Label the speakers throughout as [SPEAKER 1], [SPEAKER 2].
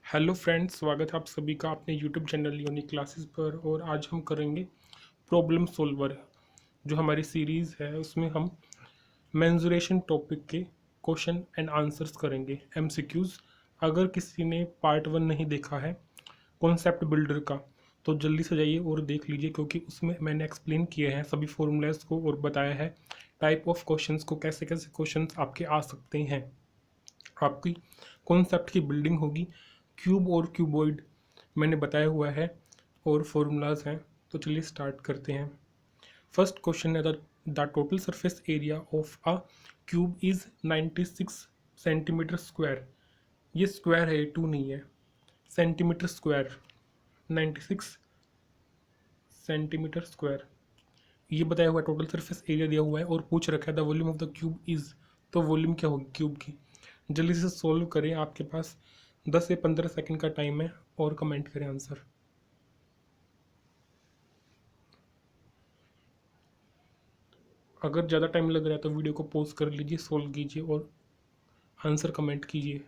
[SPEAKER 1] Hello friends, स्वागत है आप सभी का अपने यूट्यूब चैनल यूनिक क्लासेस पर। और आज हम करेंगे प्रॉब्लम सॉल्वर। जो हमारी सीरीज़ है उसमें हम मेंसुरेशन टॉपिक के क्वेश्चन एंड आंसर्स करेंगे, एमसीक्यूज़। अगर किसी ने पार्ट 1 नहीं देखा है कॉन्सेप्ट बिल्डर का, तो जल्दी से जाइए और देख लीजिए, क्योंकि उसमें मैंने एक्सप्लेन किए हैं सभी फॉर्मूलाज को और बताया है टाइप ऑफ क्वेश्चंस को, कैसे कैसे क्वेश्चंस आपके आ सकते हैं। आपकी कॉन्सेप्ट की बिल्डिंग होगी। क्यूब और क्यूबॉइड मैंने बताया हुआ है और फॉर्मूलाज हैं। तो चलिए स्टार्ट करते हैं। फर्स्ट क्वेश्चन है the total surface area of a cube is 96 centimetre square. ये स्क्वायर है, टू नहीं है, सेंटीमीटर स्क्वायर। 96 सेंटीमीटर स्क्वायर ये बताया हुआ है। टोटल सरफेस एरिया दिया हुआ है और पूछ रखा है the volume of the cube is. तो वॉल्यूम क्या होगी क्यूब की? जल्दी से सोल्व करें, आपके पास 10 से 15 सेकंड का टाइम है और कमेंट करें आंसर। अगर ज़्यादा टाइम लग रहा है तो वीडियो को पॉज कर लीजिए, सोल्व कीजिए और आंसर कमेंट कीजिए।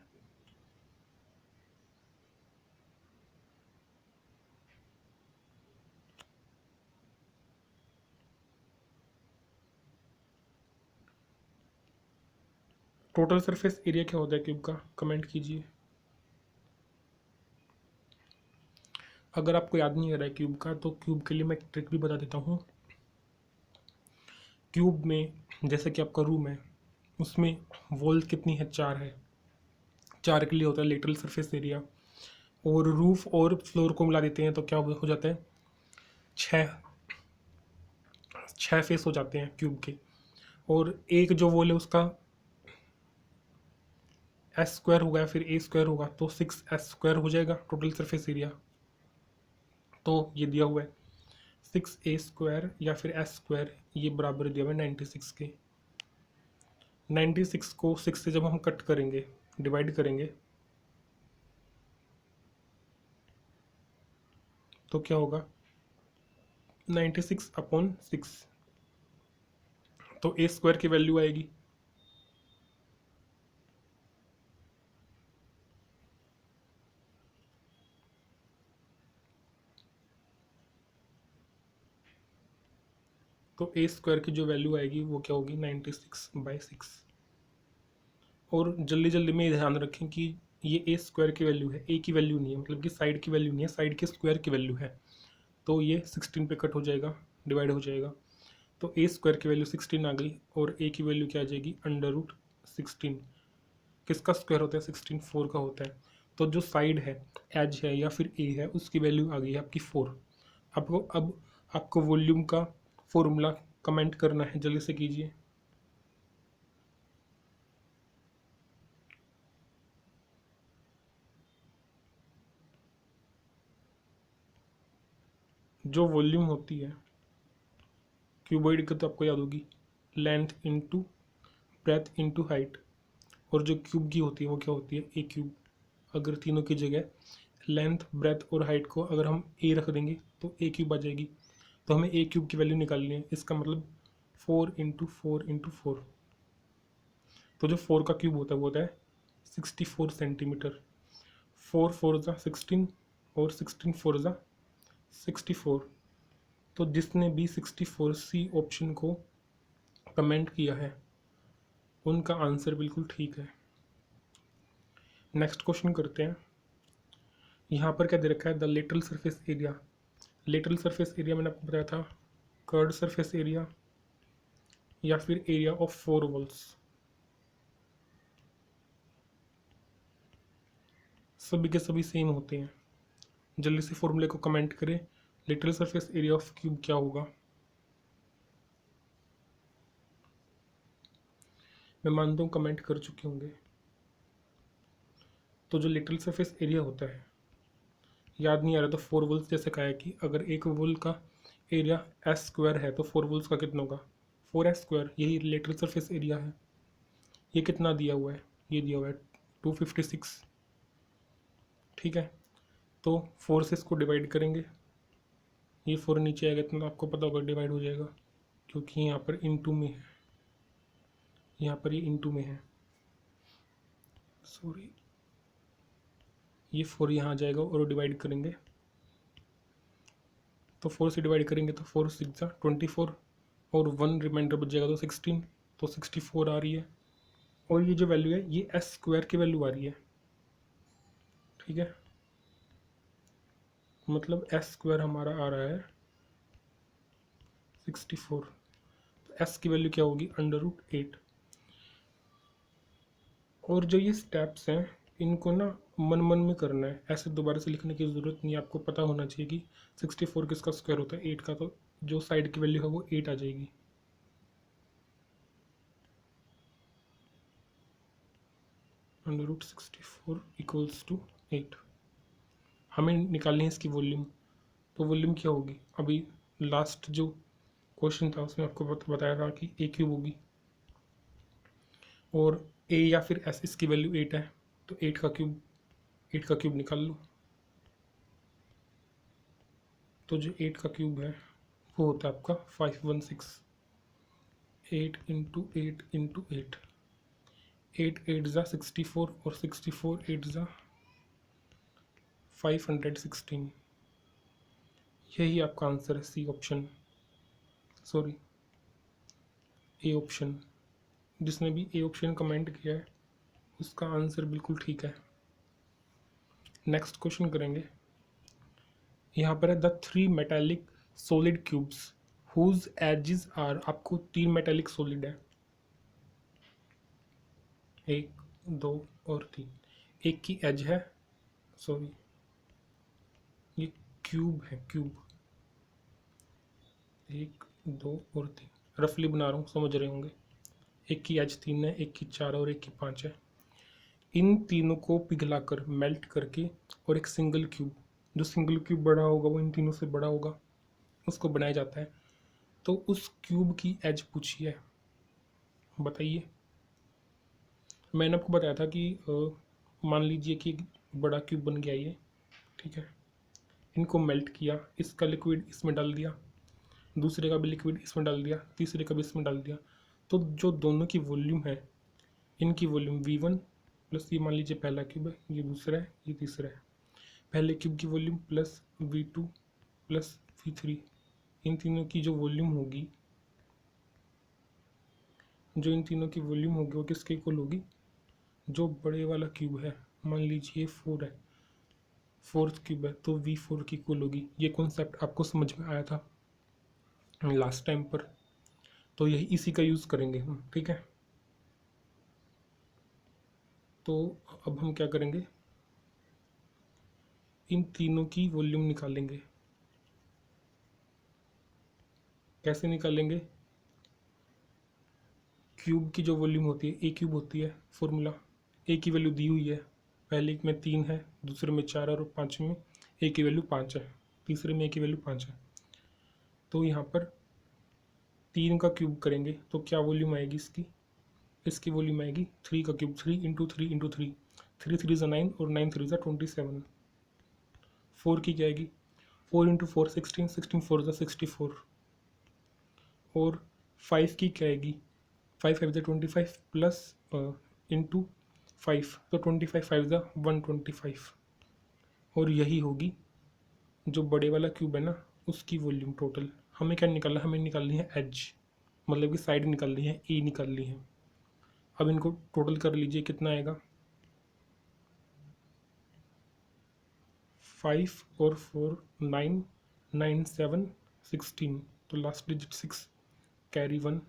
[SPEAKER 1] टोटल सरफेस एरिया क्या होता है क्यूब का, कमेंट कीजिए। अगर आपको याद नहीं आ रहा है क्यूब का, तो क्यूब के लिए मैं एक ट्रिक भी बता देता हूँ। क्यूब में जैसे कि आपका रूम है, उसमें वॉल कितनी है? 4 है। 4 के लिए होता है लेटरल सरफेस एरिया। और रूफ और फ्लोर को मिला देते हैं तो क्या हो जाता है? 6। 6 फेस हो जाते हैं क्यूब के। और एक जो वॉल है उसका एस स्क्वायर होगा या फिर ए स्क्वायर होगा, तो 6s² हो जाएगा टोटल सरफेस एरिया। तो ये दिया हुआ है 6a² या फिर s², ये बराबर दिया हुआ है 96 के। 96 को 6 से जब हम कट करेंगे, डिवाइड करेंगे, तो क्या होगा? 96/6। तो a² की वैल्यू आएगी तो a² की जो वैल्यू आएगी वो क्या होगी? 96/6। और जल्दी जल्दी में ध्यान रखें कि ये a² की वैल्यू है, a की वैल्यू नहीं है, मतलब कि साइड की वैल्यू नहीं है, साइड के स्क्वायर की वैल्यू है। तो ये 16 पे कट हो जाएगा, डिवाइड हो जाएगा। तो a² की वैल्यू 16 आ गई और a की वैल्यू क्या आ जाएगी? √16। किसका स्क्वायर होता है? 16 4 का होता है। तो जो साइड है, एज है या फिर a है, उसकी वैल्यू आ गई है आपकी 4। अब आपको वॉल्यूम का फॉर्मूला कमेंट करना है, जल्दी से कीजिए। जो वॉल्यूम होती है क्यूबॉइड की, तो आपको याद होगी, length into breath into height. और जो क्यूब की होती है वो क्या होती है? ए क्यूब। अगर तीनों की जगह लेंथ ब्रेथ और हाइट को अगर हम ए रख देंगे तो ए क्यूब आ जाएगी। तो हमें ए क्यूब की वैल्यू निकालनी है। इसका मतलब 4 × 4 × 4। तो जो 4 का क्यूब होता है वो होता है 64 सेंटीमीटर। 4 4 ज़ा 16 और 16 4 ज़ा 64। तो जिसने भी 64C ऑप्शन को कमेंट किया है उनका आंसर बिल्कुल ठीक है। नेक्स्ट क्वेश्चन करते हैं। यहाँ पर क्या दे रखा है? The lateral surface area. Lateral surface area मैंने आपको बताया था कर्ड सरफेस एरिया या फिर एरिया ऑफ 4 वॉल्स। सभी के सभी सेम होते हैं। जल्दी से फॉर्मूले को कमेंट करें। Lateral surface area of cube क्या होगा? मैं मानता हूँ कमेंट कर चुके होंगे। तो जो लेटरल सरफेस एरिया होता है, याद नहीं आ रहा तो 4 वोल्स जैसे कहा है कि अगर एक वोल का एरिया s² है तो 4 वोल्स का कितना होगा? 4s²। यही लेटरल सरफेस एरिया है। ये कितना दिया हुआ है? ये दिया हुआ है 256। ठीक है, तो 4 से इसको डिवाइड करेंगे, ये 4 नीचे आएगा तो आपको पता होगा डिवाइड हो जाएगा, क्योंकि यहाँ पर इंटू में है, यहाँ पर ये इंटू में है, सॉरी। ये 4 यहाँ आ जाएगा और डिवाइड करेंगे तो 4 से डिवाइड करेंगे तो 4 6 24 और 1 रिमाइंडर बच जाएगा तो 16, तो 64 आ रही है। और ये जो वैल्यू है ये एस स्क्वायर की वैल्यू आ रही है, ठीक है। मतलब एस स्क्वायर हमारा आ रहा है 64, तो एस की वैल्यू क्या होगी √8। और जो ये स्टेप्स हैं इनको ना मन मन में करना है, ऐसे दोबारा से लिखने की ज़रूरत नहीं है। आपको पता होना चाहिए कि 64 किसका स्क्वायर होता है 8 का, तो जो साइड की वैल्यू है वो 8 आ जाएगी। √64 इक्वल्स टू 8। हमें निकालनी है इसकी वॉल्यूम, तो वॉल्यूम क्या होगी, अभी लास्ट जो क्वेश्चन था उसमें आपको बताया था कि ए क्यूब होगी और ए या फिर एस, इसकी वैल्यू 8 है, तो 8 का क्यूब निकाल लो। तो जो 8 का क्यूब है वो होता है आपका 516। 8 इंटू 8 इंटू 8, 8 8 ज़ा 64 और 64 8 ज़ा 516। यही आपका आंसर है, C option, sorry A option. जिसने भी ए ऑप्शन कमेंट किया है उसका आंसर बिल्कुल ठीक है। नेक्स्ट क्वेश्चन करेंगे। यहाँ पर है the 3 metallic solid cubes whose edges are. आपको 3 मेटालिक सॉलिड है, 1 2 और 3। एक की एज है, सॉरी ये क्यूब है, क्यूब 1 2 और 3, रफली बना रहा हूँ, समझ रहे होंगे। एक की एज 3 है, एक की 4 और एक की 5 है। इन तीनों को पिघलाकर मेल्ट करके और एक सिंगल क्यूब, जो सिंगल क्यूब बड़ा होगा वो इन तीनों से बड़ा होगा, उसको बनाया जाता है। तो उस क्यूब की एज पूछी है, बताइए। मैंने आपको बताया था कि मान लीजिए कि एक बड़ा क्यूब बन गया ये, ठीक है। इनको मेल्ट किया, इसका लिक्विड इसमें डाल दिया, दूसरे का भी लिक्विड इसमें डाल दिया, तीसरे का भी इसमें डाल दिया। तो जो दोनों की वॉल्यूम है, इनकी वॉल्यूम V1 प्लस, ये मान लीजिए पहला क्यूब है, ये दूसरा है, ये तीसरा है। पहले क्यूब की volume plus V2 plus V3, इन तीनों की जो वॉल्यूम होगी, जो इन तीनों की वॉल्यूम होगी वो किसके इक्वल होगी, जो बड़े वाला क्यूब है, मान लीजिए 4 है, फोर्थ क्यूब है, तो V4 की इक्वल होगी। ये कॉन्सेप्ट आपको समझ में आया था लास्ट टाइम पर, तो यही इसी का यूज़ करेंगे हम, ठीक है। तो अब हम क्या करेंगे, इन तीनों की वॉल्यूम निकालेंगे। कैसे निकालेंगे, क्यूब की जो वॉल्यूम होती है ए क्यूब होती है, फॉर्मूला। ए की वैल्यू दी हुई है, पहले में 3 है, दूसरे में 4 और पाँचवें में ए की वैल्यू 5 है, तीसरे में ए की वैल्यू 5 है। तो यहाँ पर 3 का क्यूब करेंगे तो क्या वॉल्यूम आएगी इसकी, इसकी वॉल्यूम आएगी 3 का क्यूब, 3 इंटू 3 इंटू 3, 3 3 ज़ा 9 और 9 3 ज़ा 27। 4 की क्या आएगी, 4 इंटू 4 16, 16 4 ज़ा 64। और 5 की क्या आएगी, 5 5 ज़ा 25 प्लस इंटू 5, तो 25 5 ज़ा 125। और यही होगी जो बड़े वाला क्यूब है ना उसकी वॉल्यूम टोटल। हमें क्या निकालना है, हमें निकालनी है एज, मतलब कि साइड निकालनी है, ए निकालनी है। अब इनको टोटल कर लीजिए, कितना आएगा, 5 और 4 9, 9 7 16, तो लास्ट डिजिट 6, कैरी 1,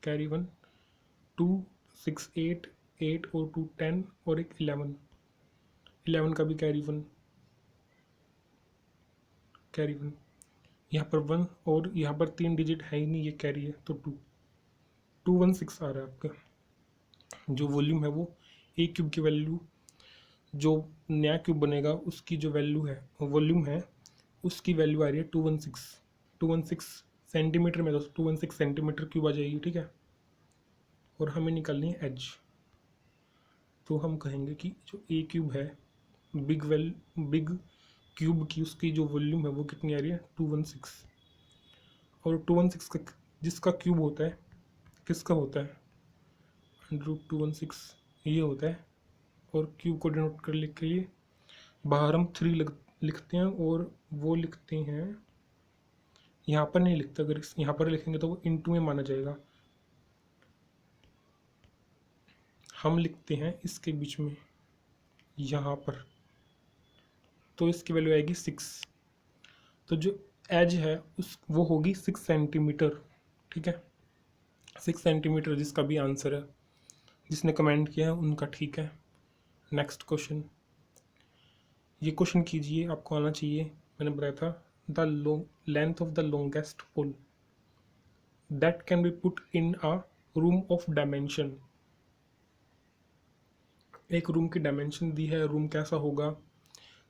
[SPEAKER 1] कैरी 1 2 6 8, 8 और 2 10 और एक 11, 11 का भी कैरी 1, कैरी 1। यहाँ पर 1 और यहाँ पर 3 डिजिट है ही नहीं, ये कैरी है, तो 2 2 1 6 आ रहा है आपका। जो वॉल्यूम है वो ए क्यूब की वैल्यू, जो नया क्यूब बनेगा उसकी जो वैल्यू है, वॉल्यूम है, उसकी वैल्यू आ रही है 216। 216 सेंटीमीटर में, तो 216 सेंटीमीटर क्यूब आ जाएगी, ठीक है। और हमें निकालनी है एज, तो हम कहेंगे कि जो ए क्यूब है, बिग क्यूब की उसकी जो वॉल्यूम है वो कितनी आ रही है 216। और 216 का जिसका क्यूब होता है, किसका होता है, √216 ये होता है और क्यूब को डिनोट करने के लिए बाहर हम 3 लिखते हैं, और वो लिखते हैं, यहाँ पर नहीं लिखते, अगर यहाँ पर लिखेंगे तो वो इंटू में माना जाएगा। हम लिखते हैं इसके बीच में यहाँ पर, तो इसकी वैल्यू आएगी 6। तो जो एज है उस वो होगी 6 सेंटीमीटर। ठीक है, 6 सेंटीमीटर जिसका भी आंसर है, जिसने कमेंट किया है उनका ठीक है। नेक्स्ट क्वेश्चन, ये क्वेश्चन कीजिए, आपको आना चाहिए। मैंने बताया था the length of the longest pole that can be put in a room of dimension. एक रूम की डायमेंशन दी है, रूम कैसा होगा,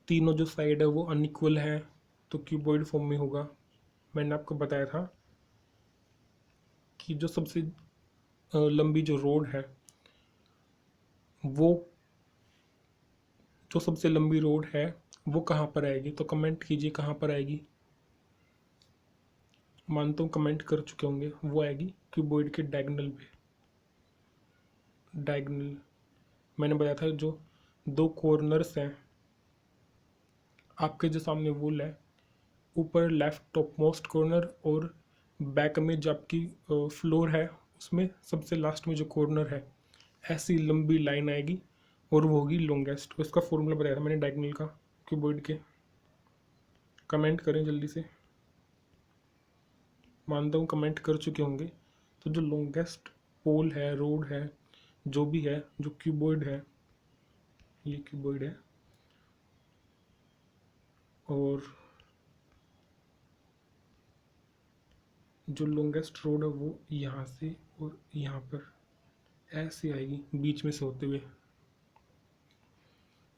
[SPEAKER 1] तीनों जो साइड है वो अनइक्वल है, तो क्यूबॉइड फॉर्म में होगा। मैंने आपको बताया था कि जो सबसे लंबी जो रोड है, वो जो सबसे लंबी रोड है वो कहाँ पर आएगी, तो कमेंट कीजिए कहाँ पर आएगी। मानता हूँ कमेंट कर चुके होंगे, वो आएगी क्यूबॉइड के डायगोनल पे। डायगोनल मैंने बताया था, जो दो कॉर्नर्स हैं आपके जो सामने वॉल है, ऊपर लेफ्ट टॉप मोस्ट कॉर्नर और बैक में जो आपकी फ्लोर है उसमें सबसे लास्ट में जो कॉर्नर है, ऐसी लंबी लाइन आएगी और वो होगी लॉन्गेस्ट। उसका फॉर्मूला बताया था मैंने डायगोनल का क्यूबॉइड के। कमेंट करें जल्दी से, मानता हूँ कमेंट कर चुके होंगे। तो जो लॉन्गेस्ट पोल है, रोड है, जो भी है, जो क्यूबॉइड है, ये क्यूबॉइड है, और जो लॉन्गेस्ट रोड है वो यहाँ से और यहाँ पर ऐसे आएगी बीच में से होते हुए।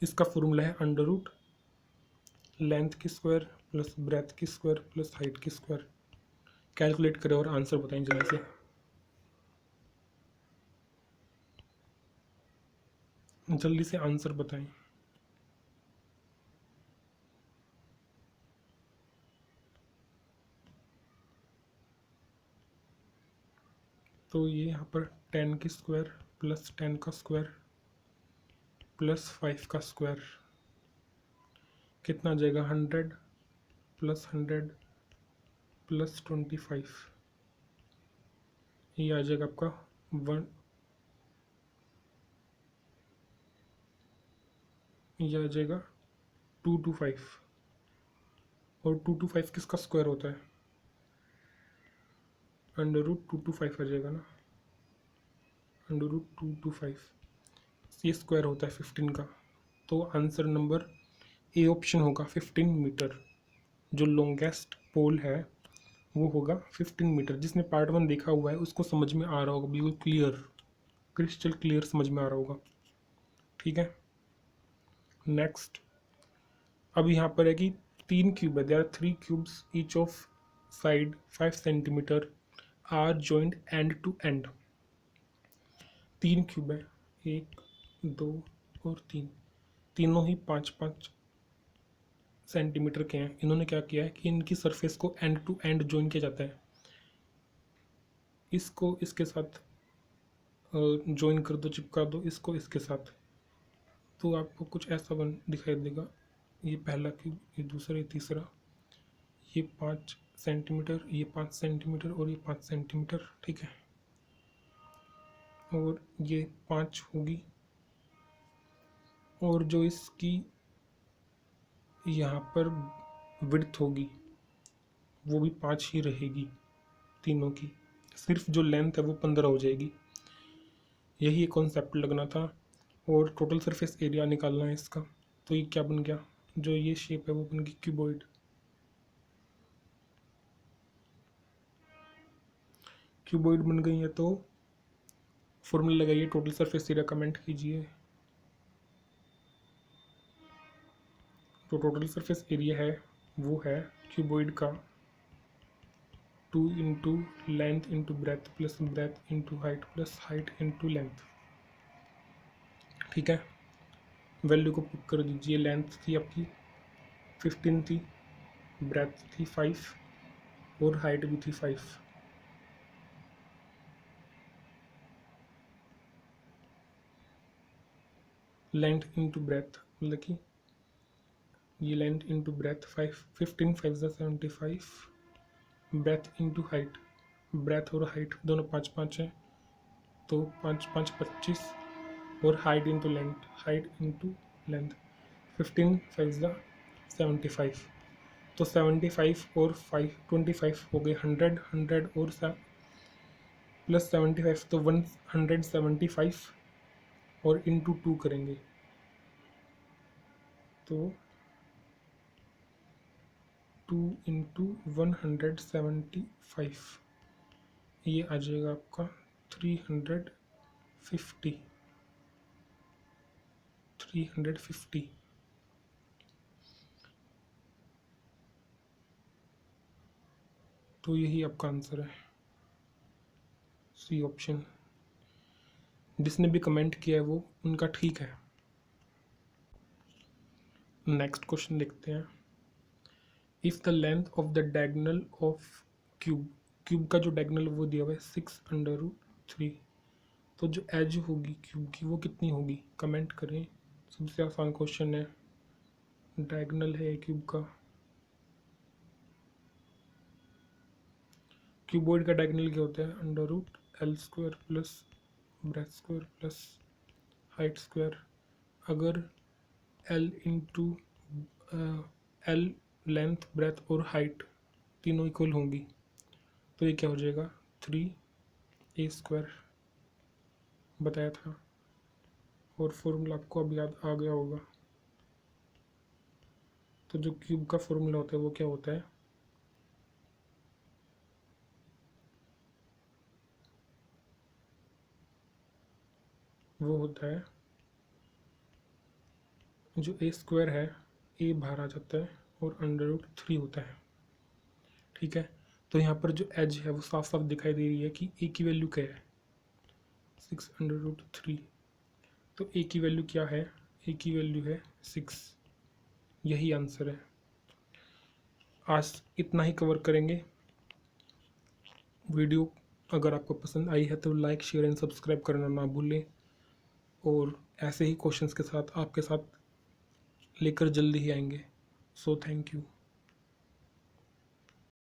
[SPEAKER 1] इसका फॉर्मूला है अंडर रूट लेंथ की स्क्वायर प्लस ब्रेथ की स्क्वायर प्लस हाइट की स्क्वायर। कैलकुलेट करें और आंसर बताएं जल्दी से। जल्दी से आंसर बताएं। तो ये यहाँ पर 10 की स्क्वायर प्लस 10 का स्क्वायर प्लस 5 का स्क्वायर कितना आ जाएगा, 100 प्लस 100 प्लस 25, ये आ जाएगा आपका 1, ये आ जाएगा 225। और 225 किसका स्क्वायर होता है, अंडर रूट 225 आ जाएगा ना, अंडर रूट 225, ये स्क्वायर होता है 15 का। तो आंसर नंबर ए ऑप्शन होगा 15 मीटर। जो लॉन्गेस्ट पोल है वो होगा 15 मीटर। जिसने पार्ट 1 देखा हुआ है उसको समझ में आ रहा होगा, बिल्कुल क्लियर, क्रिस्टल क्लियर समझ में आ रहा होगा। ठीक है, नेक्स्ट। अब यहाँ पर है कि 3 क्यूब है, there are 3 cubes each of side 5 centimetre are joint end to end. 3 cube है, 1 2 और 3, तीनों ही 5-5 सेंटीमीटर के हैं। इन्होंने क्या किया है कि इनकी सरफेस को एंड टू एंड जॉइन किया जाता है। इसको इसके साथ जॉइन कर दो, चिपका दो इसको इसके साथ, तो आपको कुछ ऐसा बन दिखाई देगा। ये पहला क्यूब, ये दूसरा, ये तीसरा, ये 5 सेंटीमीटर, ये 5 सेंटीमीटर और ये 5 सेंटीमीटर। ठीक है, और ये 5 होगी, और जो इसकी यहाँ पर विड्थ होगी वो भी 5 ही रहेगी तीनों की, सिर्फ जो लेंथ है वो 15 हो जाएगी। यही कॉन्सेप्ट लगना था, और टोटल सरफेस एरिया निकालना है इसका। तो ये क्या बन गया, जो ये शेप है वो बन गई क्यूबॉइड। क्यूबॉइड बन गई है, तो फॉर्मूला लगाइए टोटल सरफेस एरिया, कमेंट कीजिए। तो टोटल सरफेस एरिया है वो है क्यूबॉइड का 2 into length into breath plus breadth into height plus height into length. ठीक है, वैल्यू को पिक कर दीजिए। लेंथ थी आपकी 15 थी, ब्रेथ थी 5 और हाइट भी थी 5। लेंथ इंटू ब्रेथ, मतलब कि ये length into breath 15 5 75, breath into height, breath और हाइट दोनों 5 5 है तो 5 5 25, और height into length, height into length 15 5 75, तो 75 और 5 25 हो गए 100, 100 और प्लस 75 तो 175, और इंटू 2 करेंगे तो 2 इंटू 175, ये आ जाएगा आपका 350। तो यही आपका आंसर है, सी ऑप्शन। जिसने भी कमेंट किया है वो उनका ठीक है। नेक्स्ट क्वेश्चन देखते हैं। If the length of the diagonal of cube, cube का जो डायगोनल वो दिया हुआ है 6√3, तो जो एज होगी क्यूब की वो कितनी होगी, कमेंट करें। सबसे आसान क्वेश्चन है, डायगोनल है क्यूब का। क्यूबॉइड का डायगोनल क्या होता है, √L² plus breadth square plus height square. अगर L into L length breadth और हाइट तीनों इक्वल होंगी तो ये क्या हो जाएगा, 3a² बताया था, और फॉर्मूला आपको अब याद आ गया होगा। तो जो क्यूब का फॉर्मूला होता है वो क्या होता है, वो होता है जो a² है, a बाहर आ जाता है और √3 होता है। ठीक है, तो यहाँ पर जो एज है वो साफ साफ दिखाई दे रही है कि a की वैल्यू क्या है, 6√3। तो a की वैल्यू क्या है, a की वैल्यू है 6, यही आंसर है। आज इतना ही कवर करेंगे। वीडियो अगर आपको पसंद आई है तो लाइक शेयर एंड सब्सक्राइब करना ना भूलें, और ऐसे ही क्वेश्चंस के साथ आपके साथ लेकर जल्दी ही आएंगे। So thank you.